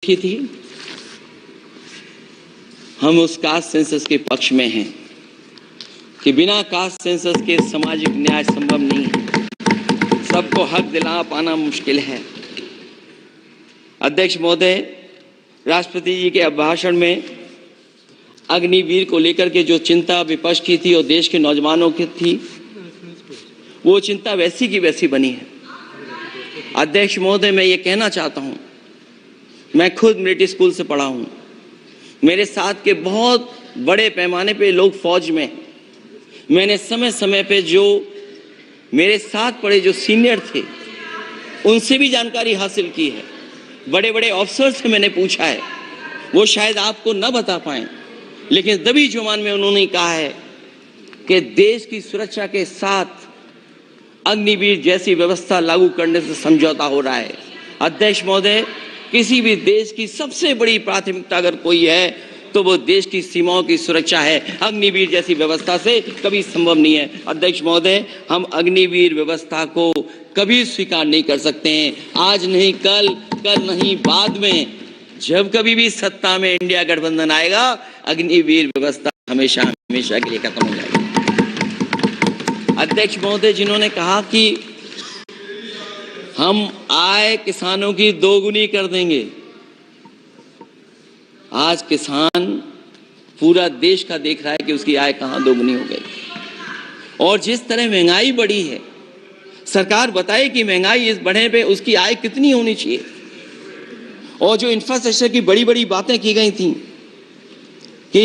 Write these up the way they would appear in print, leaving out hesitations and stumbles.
लिखी थी, हम उस कास्ट सेंसस के पक्ष में हैं कि बिना कास्ट सेंसस के सामाजिक न्याय संभव नहीं है। सबको हक दिला पाना मुश्किल है। अध्यक्ष महोदय, राष्ट्रपति जी के अभिभाषण में अग्निवीर को लेकर के जो चिंता विपक्ष की थी और देश के नौजवानों की थी, वो चिंता वैसी की वैसी बनी है। अध्यक्ष महोदय, मैं ये कहना चाहता हूँ, मैं खुद मिलिट्री स्कूल से पढ़ा हूँ। मेरे साथ के बहुत बड़े पैमाने पे लोग फौज में, मैंने समय समय पे जो मेरे साथ पढ़े जो सीनियर थे उनसे भी जानकारी हासिल की है। बड़े बड़े ऑफिसर से मैंने पूछा है, वो शायद आपको न बता पाएं, लेकिन दबी जुबान में उन्होंने कहा है कि देश की सुरक्षा के साथ अग्निवीर जैसी व्यवस्था लागू करने से समझौता हो रहा है। अध्यक्ष महोदय, किसी भी देश की सबसे बड़ी प्राथमिकता अगर कोई है तो वो देश की सीमाओं की सुरक्षा है। अग्निवीर जैसी व्यवस्था से कभी संभव नहीं है। अध्यक्ष महोदय, हम अग्निवीर व्यवस्था को कभी स्वीकार नहीं कर सकते हैं। आज नहीं कल, कल नहीं बाद में, जब कभी भी सत्ता में इंडिया गठबंधन आएगा, अग्निवीर व्यवस्था हमेशा हमेशा के लिए खत्म हो जाएगी। अध्यक्ष महोदय, जिन्होंने कहा कि हम आय किसानों की दोगुनी कर देंगे, आज किसान पूरा देश का देख रहा है कि उसकी आय कहां दोगुनी हो गई। और जिस तरह महंगाई बढ़ी है, सरकार बताए कि महंगाई इस बढ़ने पे उसकी आय कितनी होनी चाहिए। और जो इंफ्रास्ट्रक्चर की बड़ी बड़ी बातें की गई थी कि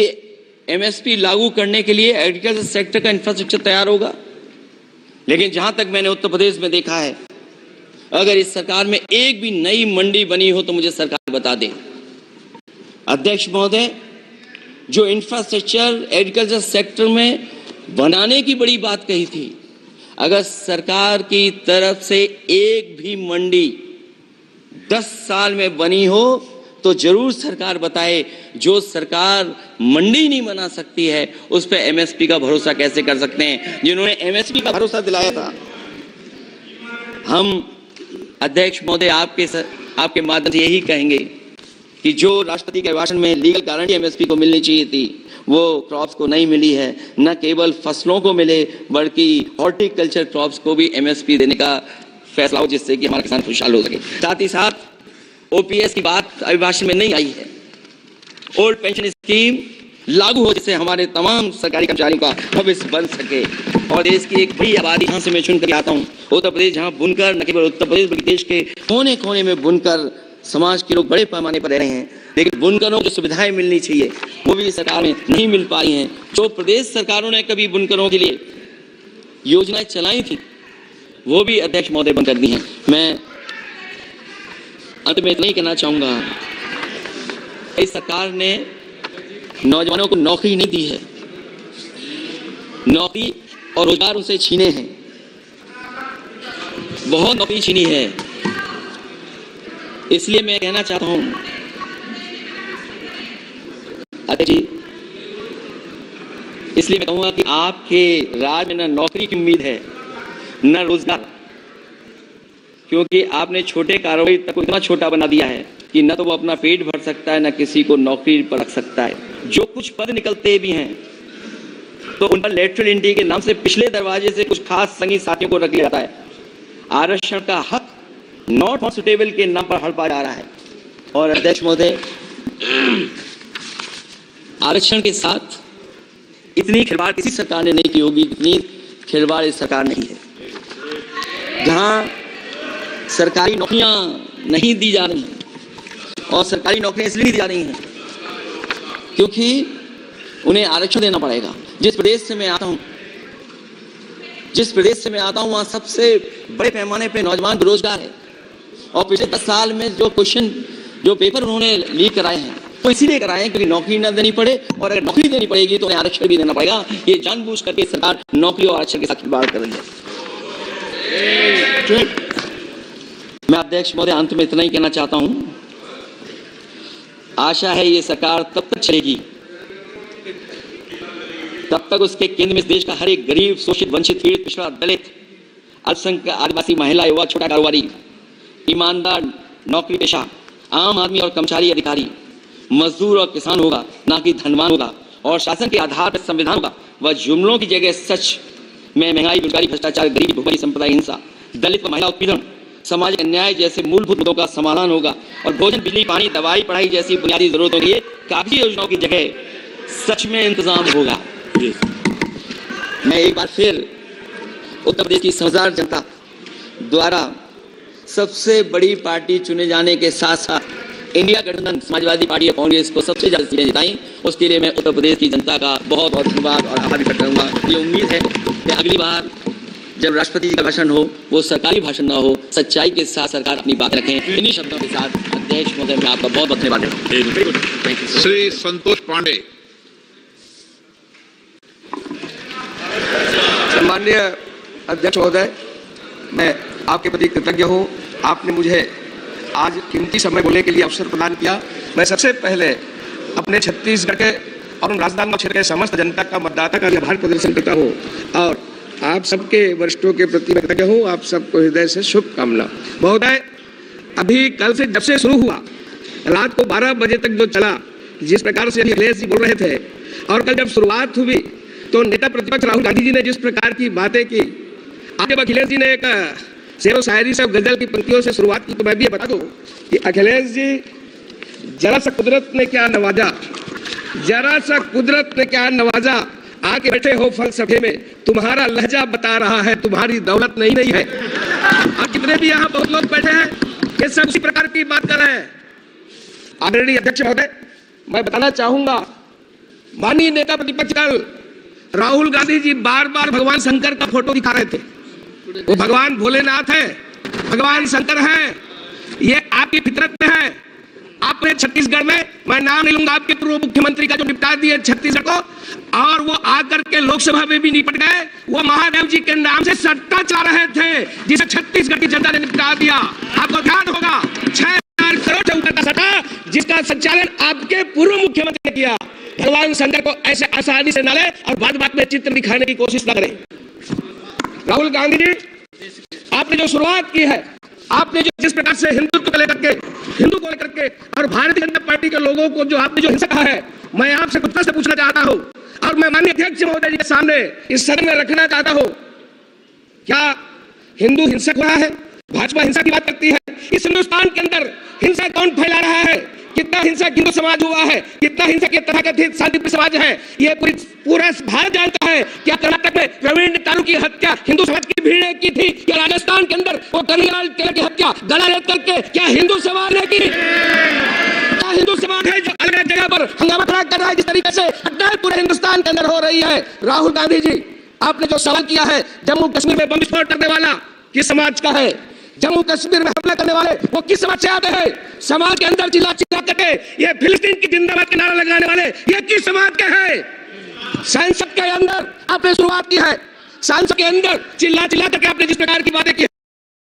एमएसपी लागू करने के लिए एग्रीकल्चर सेक्टर का इंफ्रास्ट्रक्चर तैयार होगा, लेकिन जहां तक मैंने उत्तर प्रदेश में देखा है, अगर इस सरकार में एक भी नई मंडी बनी हो तो मुझे सरकार बता दे। अध्यक्ष महोदय, जो इंफ्रास्ट्रक्चर एग्रीकल्चर सेक्टर में बनाने की बड़ी बात कही थी, अगर सरकार की तरफ से एक भी मंडी 10 साल में बनी हो तो जरूर सरकार बताए। जो सरकार मंडी नहीं बना सकती है उस पर एमएसपी का भरोसा कैसे कर सकते हैं, जिन्होंने एमएसपी का भरोसा दिलाया था। हम अध्यक्ष महोदय आपके माध्यम से यही कहेंगे कि जो राष्ट्रपति के भाषण में लीगल गारंटी एमएसपी को मिलनी चाहिए थी, वो क्रॉप्स को नहीं मिली है। न केवल फसलों को मिले बल्कि हॉर्टिकल्चर क्रॉप्स को भी एमएसपी देने का फैसला हो, जिससे कि हमारा किसान खुशहाल हो सके। साथ ही साथ ओपीएस की बात अभिभाषण में नहीं आई है। ओल्ड पेंशन स्कीम लागू हो, जिससे हमारे तमाम सरकारी कर्मचारियों का भविष्य बन सके। और देश की एक बड़ी आबादी, यहाँ से मैं चुन कर आता हूँ, उत्तर प्रदेश, जहाँ बुनकर, न केवल उत्तर प्रदेश बल्कि देश के कोने कोने में बुनकर समाज के लोग बड़े पैमाने पर रह रहे हैं, लेकिन बुनकरों को जो सुविधाएं मिलनी चाहिए वो भी सरकार में नहीं मिल पाई हैं। जो प्रदेश सरकारों ने कभी बुनकरों के लिए योजनाएं चलाई थी वो भी अध्यक्ष महोदय बंद कर दी हैं। मैं अंत में इतना ही कहना चाहूंगा, इस सरकार ने नौजवानों को नौकरी नहीं दी है, नौकरी और रोजगार उनसे छीने हैं, बहुत नौकरी छीनी है। इसलिए मैं कहना चाहता हूं अध्यक्ष जी, इसलिए मैं कहूंगा कि आपके राज में न नौकरी की उम्मीद है न रोजगार, क्योंकि आपने छोटे कारोबारी तक को इतना छोटा बना दिया है कि न तो वो अपना पेट भर सकता है न किसी को नौकरी पर रख सकता है। जो कुछ पद निकलते भी हैं तो उन पर लेटरल एंट्री के नाम से पिछले दरवाजे से कुछ खास संगी साथियों को रख लिया जाता है। आरक्षण का हक नॉट सुटेबल के नाम पर हड़पा जा रहा है। और अध्यक्ष महोदय, आरक्षण के साथ इतनी खिलवाड़ किसी सरकार ने नहीं की होगी, इतनी खिलवाड़ इस सरकार नहीं है। जहां सरकारी नौकरियां नहीं दी जा रही हैं, और सरकारी नौकरियां इसलिए नहीं दी जा रही हैं क्योंकि उन्हें आरक्षण देना पड़ेगा। जिस प्रदेश से मैं आता हूं वहां सबसे बड़े पैमाने पे नौजवान बेरोजगार है। और पिछले 10 साल में जो पेपर उन्होंने लीक कराए हैं वो इसीलिए कराए हैं क्योंकि नौकरी न देनी पड़े, और अगर नौकरी देनी पड़ेगी तो उन्हें आरक्षण भी देना पड़ेगा। ये जानबूझ करके सरकार नौकरी और आरक्षण के साथ खिलवाड़ कर रही है। मैं अध्यक्ष महोदय अंत में इतना ही कहना चाहता हूं, आशा है ये सरकार तब तक चलेगी तब तक उसके केंद्र में इस देश का हर एक गरीब, शोषित, वंचित, पीड़ित, पिछड़ा, दलित, अल्पसंख्यक, आदिवासी, महिला, युवा, छोटा कारोबारी, ईमानदार, नौकरी पेशा, आम आदमी और कर्मचारी अधिकारी, मजदूर और किसान होगा, ना कि धनवान होगा। और शासन के आधार पर संविधान होगा। वह जुमलों की जगह सच में महंगाई, बेरोजगारी, भ्रष्टाचार, गरीबी, भुखमरी, संप्रदाय हिंसा, दलित व महिला उत्पीड़न, सामाजिक अन्याय जैसे मूलभूत मुद्दों का समाधान होगा। और भोजन, बिजली, पानी, दवाई, पढ़ाई जैसी बुनियादी जरूरतों के लिए काफी योजनाओं की जगह सच में इंतजाम होगा। मैं एक बार फिर उत्तर प्रदेश की समझदार जनता द्वारा सबसे बड़ी पार्टी चुने जाने के साथ साथ इंडिया गठबंधन समाजवादी पार्टी और कांग्रेस को सबसे ज्यादा सीटें जिताई, उसके लिए मैं उत्तर प्रदेश की जनता का बहुत बहुत धन्यवाद और आभार व्यक्त करूंगा। ये उम्मीद है कि अगली बार जब राष्ट्रपति जी का भाषण हो वो सरकारी भाषण ना हो, सच्चाई के साथ सरकार अपनी बात रखें। इन्हीं शब्दों के साथ अध्यक्ष महोदय मैं आपका बहुत बहुत धन्यवाद देता हूं। श्री संतोष पांडे। सम्माननीय अध्यक्ष महोदय, मैं आपके प्रति कृतज्ञ हूँ। आपने मुझे आज कीमती समय बोलने के लिए अवसर प्रदान किया। मैं सबसे पहले अपने छत्तीसगढ़ के और राजधानी क्षेत्र के समस्त जनता का, मतदाता का आभार प्रदर्शन करता हूँ और आप सबके वरिष्ठों के प्रति मैं कृतज्ञ हूँ। आप सबको हृदय से शुभकामना। महोदय, अभी कल से जब से शुरू हुआ, रात को 12 बजे तक जो चला, जिस प्रकार से अखिलेश जी बोल रहे थे, और कल जब शुरुआत हुई तो नेता प्रतिपक्ष राहुल गांधी जी ने जिस प्रकार की बातें की, आज जब अखिलेश जी ने एक शेरो शायरी से, गजल की पंक्तियों से शुरुआत की, तो मैं भी बता दूं कि अखिलेश जी, जरा सा कुदरत ने क्या नवाजा, जरा सा कुदरत ने क्या नवाजा, आके बैठे हो फलसफे में, तुम्हारा लहजा बता रहा है तुम्हारी दौलत नहीं है। और कितने भी यहाँ बहुत लोग बैठे हैं, ये सब उसी प्रकार की बात कर रहे हैं। आदरणीय अध्यक्ष महोदय, मैं बताना चाहूंगा, माननीय नेता प्रतिपक्ष कल राहुल गांधी जी बार बार भगवान शंकर का फोटो दिखा रहे थे। वो भगवान भोलेनाथ है, भगवान शंकर है, ये आपकी फितरत में है। आपने छत्तीसगढ़ में, मैं नाम नहीं लूंगा, आपके पूर्व मुख्यमंत्री का जो निपटा दिए छत्तीसगढ़ को, और वो आकर के लोकसभा में भी निपट गए। वो महादेव जी के नाम से सट्टा चला रहे थे, जिसे छत्तीसगढ़ की जनता ने निपटा दिया। आपको ध्यान होगा, 6,000 करोड़ से ऊपर का सट्टा, जिसका संचालन आपके पूर्व मुख्यमंत्री ने किया। भगवान शंकर को ऐसे आसानी से न ले और बाद में चित्र दिखाने की कोशिश न करें। राहुल गांधी जी, आपने जो शुरुआत की है, आपने जो जिस प्रकार से हिंदुत्व को लेकर के, हिंदू को लेकर के और भारतीय जनता पार्टी के लोगों को जो आपने जो हिंसा कहा है, मैं आपसे कुछ प्रश्न पूछना चाहता हूं और मैं माननीय अध्यक्ष महोदय जी के सामने इस सदन में रखना चाहता हूं। क्या हिंदू हिंसक हुआ है? भाजपा हिंसा की बात करती है। इस हिंदुस्तान के अंदर हिंसा कौन फैला रहा है? कितना हिंसक हिंदू समाज हुआ है, कितना हिंसक ये तथाकथित शांतिप्रिय समाज है, ये पूरा भारत जानता है। क्या कर्नाटक में प्रवीण तारू की हत्या हिंदू समाज की भीड़ ने की थी? क्या राजस्थान के अंदर वो कन्हैयालाल तिलक की हत्या गला रेत करके क्या हिंदू समाज ने की? क्या हिंदू समाज है जो अलग अलग जगह पर हंगामा खड़ा कर रहा है? जिस तरीके से हत्याएं पूरे हिंदुस्तान के अंदर हो रही है। राहुल गांधी जी, आपने जो सवाल किया है, जम्मू कश्मीर में बम विस्फोट करने वाला किस समाज का है? जम्मू कश्मीर में हमला करने वाले वो किस समाज से आते हैं? समाज के अंदर चिल्ला चिल्ला करके ये फिलिस्तीन की जिंदाबाद के नारा लगाने वाले ये किस समाज के हैं? संसद के अंदर आपने शुरुआत की है, संसद के अंदर चिल्ला चिल्ला करके आपने जिस प्रकार की बातें की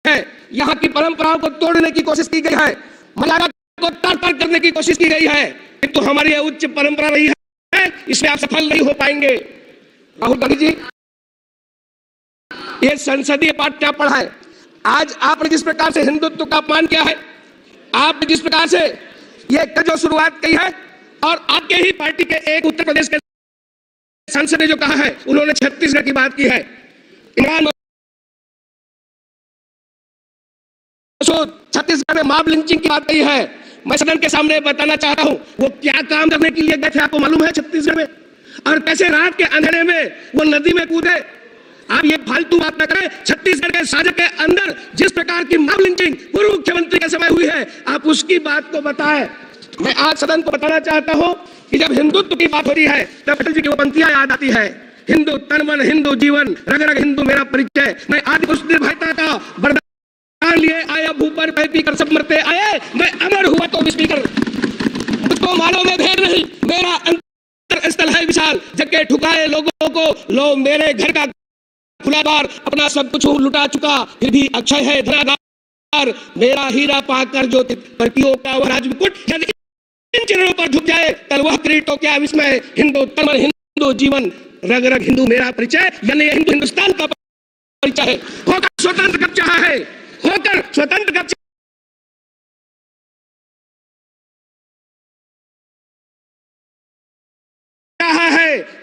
है, यहाँ की परंपराओं को तोड़ने की कोशिश की गई है, मर्यादा को तार-तार करने की कोशिश की गई है, किंतु हमारी यह उच्च परंपरा रही है, इसमें आप सफल नहीं हो पाएंगे। राहुल गांधी जी, ये संसदीय पाठ क्या पढ़ा है? आज आपने जिस प्रकार से हिंदुत्व का अपमान किया है, आपने जिस प्रकार से ये जो शुरुआत की है, और आपके ही पार्टी के एक उत्तर प्रदेश के सांसद ने जो कहा है, उन्होंने छत्तीसगढ़ की बात की है। इमरान छत्तीसगढ़ में मॉब लिंचिंग की बात कही है। मैं सदन के सामने बताना चाहता हूं, वो क्या काम करने के लिए गए थे आपको मालूम है छत्तीसगढ़ में? और कैसे रात के अंधेरे में वो नदी में कूदे। आप ये फालतू बात न करें। छत्तीसगढ़ के साझा के अंदर जिस प्रकार की मॉब लिंचिंग पूर्व मुख्यमंत्री के समय हुई है, आप उसकी बात को बताएं। मैं आज सदन को बताना चाहता हूं कि जब हिंदुत्व की बात हो रही है, तब अटल जी की वो पंक्तियां याद आती है, हिंदू तन मन, हिंदू जीवन, रग रग हिंदू मेरा परिचय। मैं आज उस निर्भयता का वरदान लिए आया, भूपर पे पी कर सब मरते आए, मैं अमर हुआ तो विस्पीकर। मुझको मानो में भेद नहीं, मेरा अंतर स्थल है विशाल, जग के ठुकाए लोगों को लो मेरे घर का खुला द्वार। अपना सब कुछ लुटा चुका फिर भी अक्षय है धनागार, मेरा हीरा पाकर जो परकियों का वह राजमुकुट, यदि इन चरणों पर झुक जाए तब वह किरीट क्या विस्मय। हिंदू तन मन, हिंदू जीवन, रग रग हिंदू मेरा परिचय, यानी हिंदू हिंदुस्तान का परिचय है। होकर स्वतंत्र कब चाहा है, होकर स्वतंत्र कब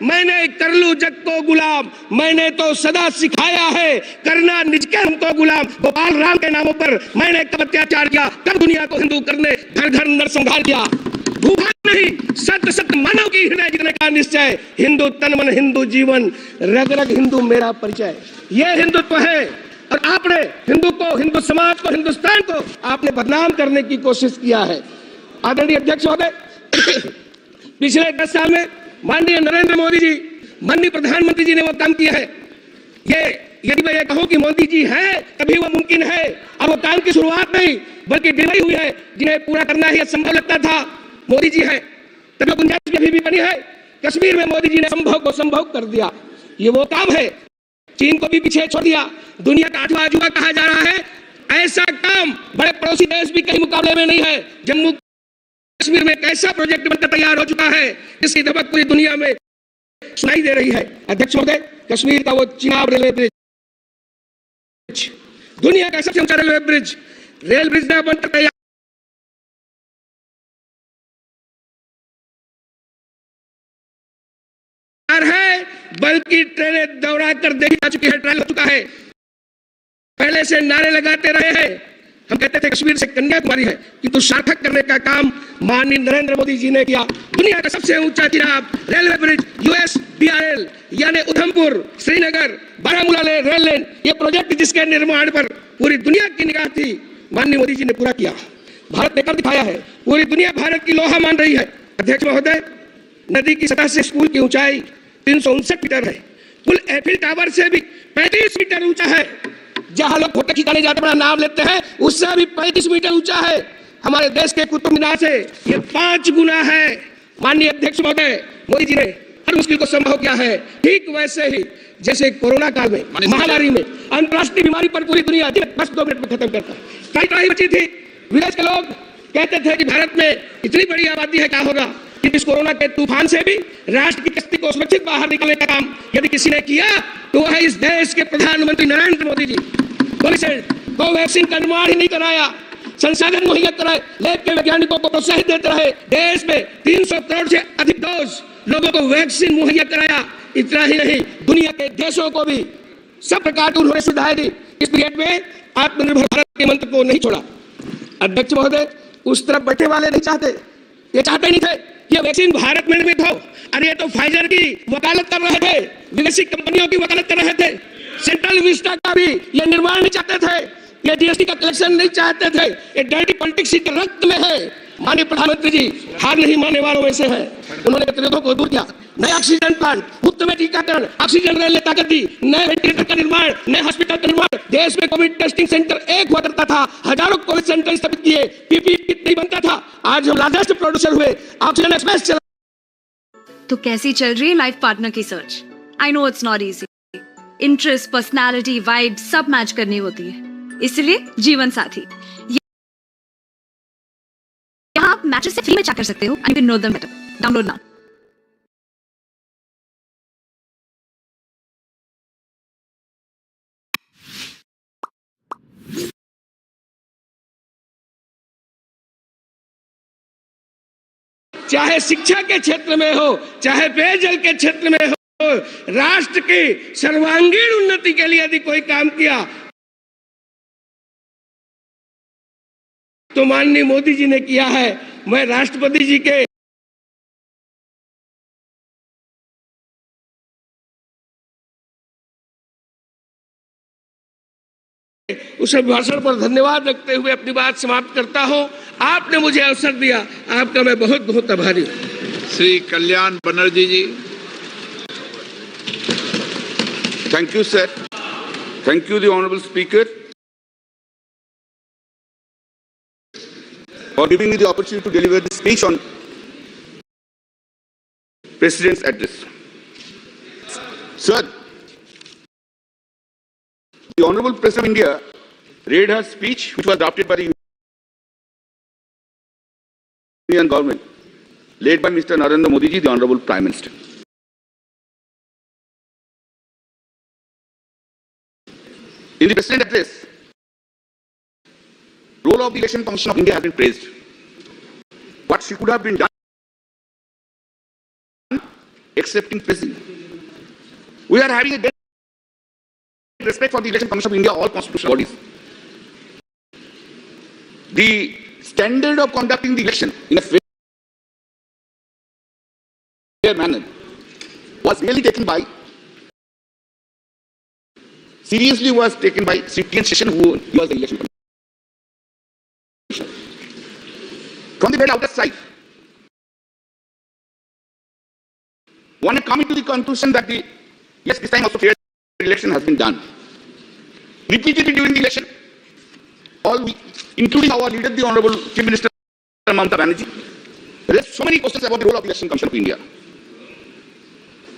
मैंने कर लूं जग को गुलाम, मैंने तो सदा सिखाया है करना निज के हमको गुलाम। गोपाल राम के नामों पर मैंने कब अत्याचार किया, कब दुनिया को हिंदू करने घर घर नरसंहार किया। भूखा नहीं, सत्य सत्य मानव की हृदय जीतने का निश्चय, हिंदू तन मन हिंदू जीवन, रग रग हिंदू मेरा परिचय। यह हिंदुत्व है। और आपने हिंदू को, हिंदू समाज को, हिंदुस्तान को आपने बदनाम करने की कोशिश किया है। आदरणीय अध्यक्ष महोदय, पिछले 10 साल में माननीय नरेंद्र मोदी जी, माननीय प्रधानमंत्री जी ने वो काम किया है। ये यदि मैं ये कहूं कि मोदी जी है तभी वो मुमकिन है, और वो काम की शुरुआत नहीं बल्कि डिले हुई है, जिन्हें पूरा करना ही असंभव लगता था। मोदी जी है तभी गुंजाइश भी बनी है। कश्मीर में मोदी जी ने संभव को संभव कर दिया। ये वो काम है। चीन को भी पीछे छोड़ दिया, दुनिया का 8वां अजूबा कहा जा रहा है। ऐसा काम बड़े पड़ोसी देश भी कहीं मुकाबले में नहीं है। जम्मू कश्मीर में एक ऐसा प्रोजेक्ट बनकर तैयार हो चुका है जिसकी धमक पूरी दुनिया में सुनाई दे रही है। अध्यक्ष महोदय, कश्मीर का वो चिनाब रेलवे ब्रिज, दुनिया का सबसे ऊंचा रेल ब्रिज न बनकर तैयार है, बल्कि ट्रेनें दौड़ा कर देखी जा चुकी है, ट्रायल हो चुका है। पहले से नारे लगाते रहे हैं। हम कहते थे कश्मीर से कन्याकुमारी है, किंतु सार्थक करने का काम माननीय नरेंद्र मोदी जी ने किया। दुनिया का सबसे ऊंचा चिनाब रेलवे ब्रिज USBRL यानी उधमपुर श्रीनगर बारामूला रेल लाइन, ये प्रोजेक्ट जिसके निर्माण पर पूरी दुनिया की निगाह थी, माननीय मोदी जी ने पूरा किया। भारत ने कर दिखाया है। पूरी दुनिया भारत की लोहा मान रही है। अध्यक्ष महोदय, नदी की सतह से स्कूल की ऊंचाई 359 मीटर है। पुल एफिल टावर से भी 35 मीटर ऊंचा है। जहां लोग फोटो खिंचाने जाते बड़ा नाम लेते हैं, उससे भी 35 मीटर ऊंचा है। हमारे देश के कुतुब मीनार से ये 5 गुना है। माननीय अध्यक्ष महोदय, मोदी जी ने हर मुश्किल को संभव किया है। ठीक वैसे ही जैसे कोरोना काल में, महामारी में, अंतर्राष्ट्रीय बीमारी पर पूरी दुनिया बस 2 मिनट में खत्म करता। कई कड़ाई बची थी। विदेश के लोग कहते थे कि भारत में इतनी बड़ी आबादी है, क्या होगा। इस कोरोना के तूफान से भी राष्ट्र की कश्ती को सुरक्षित बाहर निकालने का काम यदि किसी ने किया तो वह है इस देश के प्रधानमंत्री नरेंद्र मोदी जी। कोवैक्सीन का निर्माण ही नहीं कराया, संसाधन मुहैया कराए, लैब के वैज्ञानिकों को प्रोत्साहित देते रहे। देश में 300 करोड़ से अधिक डोज लोगों को वैक्सीन मुहैया कराया। इतना ही नहीं, दुनिया के देशों को भी सब प्रकार की उन्होंने सुविधाएं दी। इस पीरियड में आत्मनिर्भर भारत के मंत्र को नहीं छोड़ा। अध्यक्ष महोदय, उस तरफ बैठे वाले नहीं चाहते, ये चाहते नहीं थे कि वैक्सीन भारत में निर्मित हो। अरे ये तो फाइजर की वकालत कर रहे थे, विदेशी कंपनियों की वकालत कर रहे थे। सेंट्रल विस्टा का भी ये निर्माण नहीं चाहते थे, ये GST का कलेक्शन नहीं चाहते थे। ये डर्टी पॉलिटिक्स के रक्त में है। माननीय प्रधानमंत्री जी हार नहीं मानने वालों में से है। उन्होंने प्रतिरोधों को दूर किया, नए ऑक्सीजन प्लांट, मुफ्त में टीकाकरण, ऑक्सीजन रेल ताकत दी, नए वेंटिलेटर का निर्माण, नए हॉस्पिटल का निर्माण। देश में कोविड टेस्टिंग सेंटर एक हुआ करता था, हजारों कोविड सेंटर स्थापित किए, PPE किट नहीं बनता था। आज हम लार्जेस्ट प्रोड्यूसर हुए, ऑक्सीजन एक्सप्रेस चला। तो कैसी चल रही है लाइफ पार्टनर की search? I know it's not easy. Interest, personality, vibe सब मैच करनी होती है, इसलिए जीवन साथी यहाँ आप मैचेस से फ्री में चेक कर सकते हो। And you know them better. Download now. चाहे शिक्षा के क्षेत्र में हो, चाहे पेयजल के क्षेत्र में हो, राष्ट्र की सर्वांगीण उन्नति के लिए यदि कोई काम किया तो माननीय मोदी जी ने किया है। मैं राष्ट्रपति जी के उस भाषण पर धन्यवाद रखते हुए अपनी बात समाप्त करता हूं। आपने मुझे अवसर दिया, आपका मैं बहुत बहुत आभारी हूं। Shri Kalyan Banerjee ji. Thank you sir. Thank you the honourable speaker for giving me the opportunity to deliver the speech on President's address. Sir, the Honorable President of India read her speech, which was drafted by the Union Government, led by Mr. Narendra Modi ji, the Honorable Prime Minister. In the President's address, role of the Election Commission of India has been praised. What she could have been done accepting prison. We are having a great respect for the Election Commission of India, all constitutional bodies. The standard of conducting the election in a fair manner was really taken by CTN Session, who was the election commissioner. From the very outer side, one is coming to the conclusion that yes, this time also fair election has been done. Repeatedly during the election, including our leader, the Honorable Chief Minister Mamata Banerjee, there are so many questions about the role of the Election Commission of India.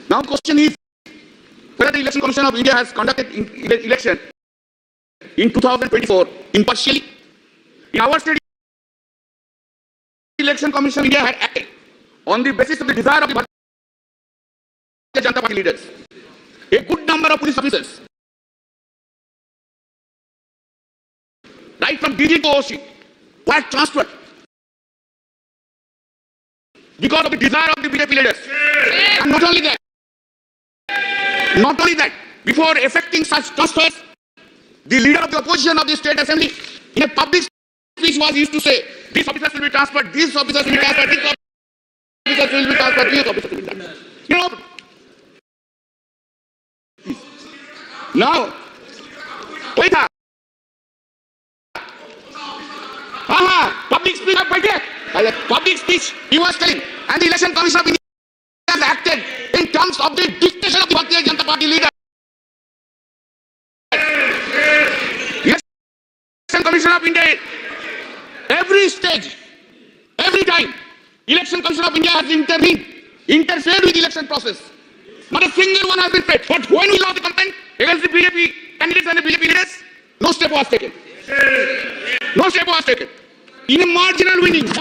Now the question is whether the Election Commission of India has conducted election in 2024 impartially. In our state, the Election Commission of India had acted on the basis of the desire of the Bharatiya Janata Party leaders. A good number of police officers, right from DG to OC, were transferred because of the desire of the BJP leaders. And not only that, before effecting such transfers, the leader of the opposition of the state assembly in a public speech was used to say, these officers will be transferred, these officers will be transferred, these officers will be transferred, these officers will be transferred. You know, now, wait up. Public speech, he was telling, and the Election Commission of India has acted in terms of the dictation of the Bharatiya Janata Party leader. Election Commission of India, every stage, every time, Election Commission of India has interfered with the election process. Not a single one has been paid. But when we lost the campaign against the BJP candidates and the BJP leaders, no step was taken. No step was taken. In a marginal win, 10,000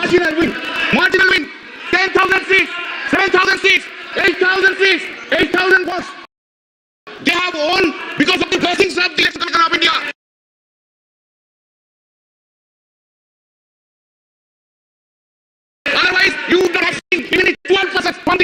seats, 7,000 seats, 8,000 seats, 8,000 votes. They have won because of the blessings of